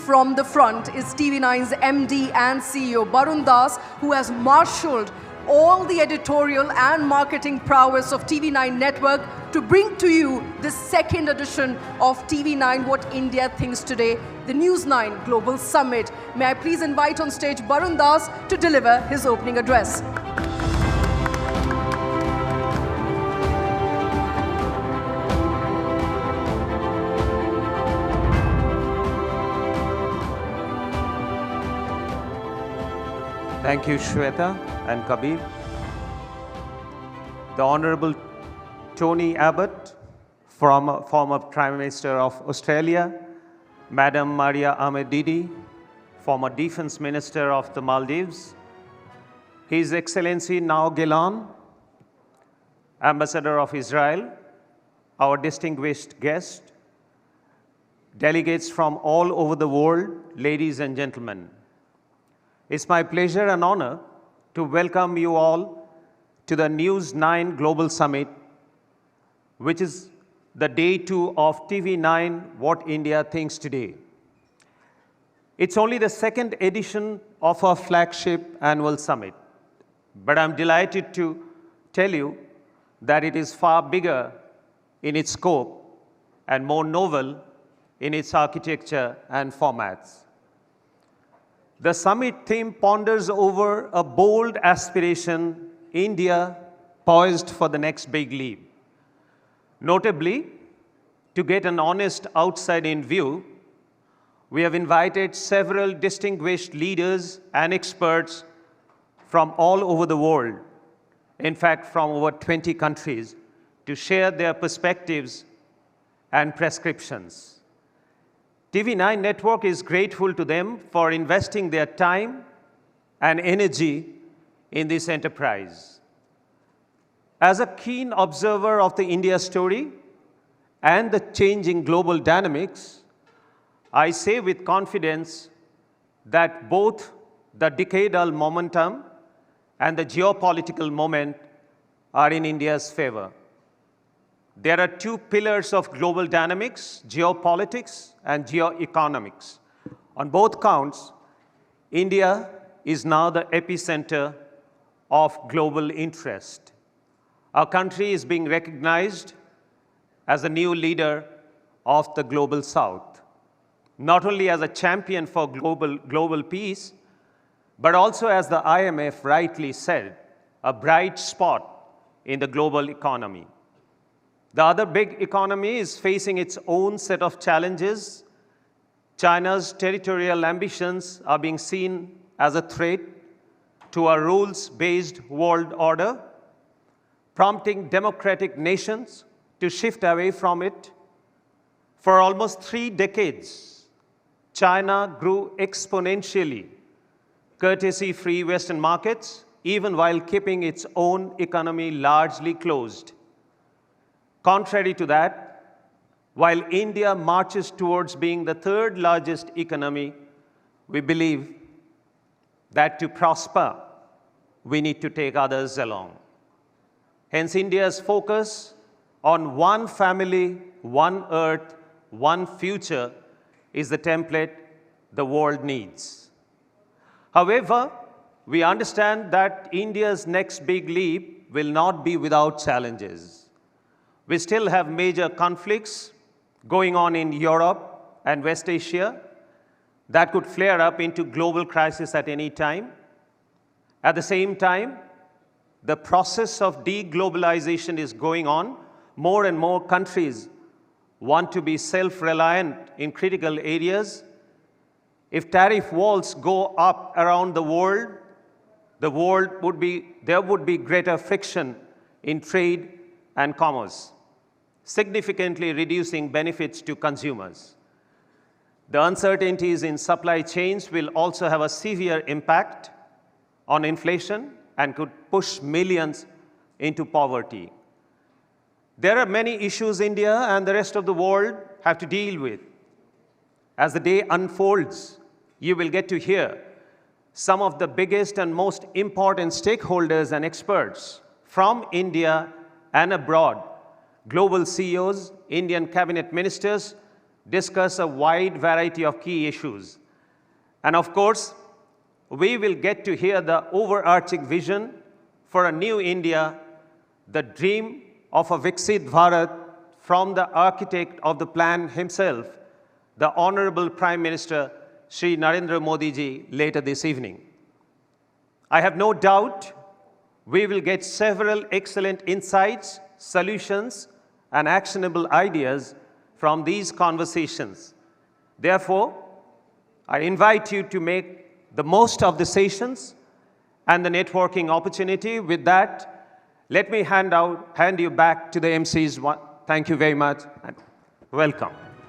from the front is TV9's MD and CEO Barun, who has marshaled all the editorial and marketing prowess of TV9 network to bring to you the second edition of TV9 What India Thinks Today, the News9 Global Summit. May I please invite on stage Barun to deliver his opening address. Thank you, Shweta and Kabir. The Honorable Tony Abbott, former Prime Minister of Australia, Madam Maria Ahmed Didi, former Defense Minister of the Maldives, His Excellency Now Gilan, Ambassador of Israel, our distinguished guest, delegates from all over the world, ladies and gentlemen. It's my pleasure and honor to welcome you all to the News9 Global Summit, which is the day 2 of TV9 What India Thinks Today. It's only the second edition of our flagship annual summit, but I'm delighted to tell you that it is far bigger in its scope and more novel in its architecture and formats. The summit theme ponders over a bold aspiration, India poised for the next big leap. Notably, to get an honest outside-in view, we have invited several distinguished leaders and experts from all over the world, in fact, from over 20 countries, to share their perspectives and prescriptions. TV9 Network is grateful to them for investing their time and energy in this enterprise. As a keen observer of the India story and the changing global dynamics, I say with confidence that both the decadal momentum and the geopolitical moment are in India's favor. There are two pillars of global dynamics, geopolitics and geoeconomics. On both counts, India is now the epicenter of global interest. Our country is being recognized as a new leader of the global South, not only as a champion for global peace, but also, as the IMF rightly said, a bright spot in the global economy. The other big economy is facing its own set of challenges. China's territorial ambitions are being seen as a threat to our rules-based world order, prompting democratic nations to shift away from it. For almost 3 decades, China grew exponentially, courtesy-free Western markets, even while keeping its own economy largely closed. Contrary to that, while India marches towards being the third largest economy, we believe that to prosper, we need to take others along. Hence, India's focus on one family, one earth, one future is the template the world needs. However, we understand that India's next big leap will not be without challenges. We still have major conflicts going on in Europe and West Asia that could flare up into global crisis at any time. At the same time, the process of deglobalization is going on. More and more countries want to be self-reliant in critical areas. If tariff walls go up around the world would be greater friction in trade and commerce, significantly reducing benefits to consumers. The uncertainties in supply chains will also have a severe impact on inflation and could push millions into poverty. There are many issues India and the rest of the world have to deal with. As the day unfolds, you will get to hear some of the biggest and most important stakeholders and experts from India and abroad, global CEOs, Indian cabinet ministers, discuss a wide variety of key issues. And of course, we will get to hear the overarching vision for a new India, the dream of a Viksit Bharat from the architect of the plan himself, the Honorable Prime Minister Shri Narendra Modi ji, later this evening. I have no doubt we will get several excellent insights, solutions, and actionable ideas from these conversations. Therefore, I invite you to make the most of the sessions and the networking opportunity. With that, let me hand you back to the MCs. Thank you very much and welcome.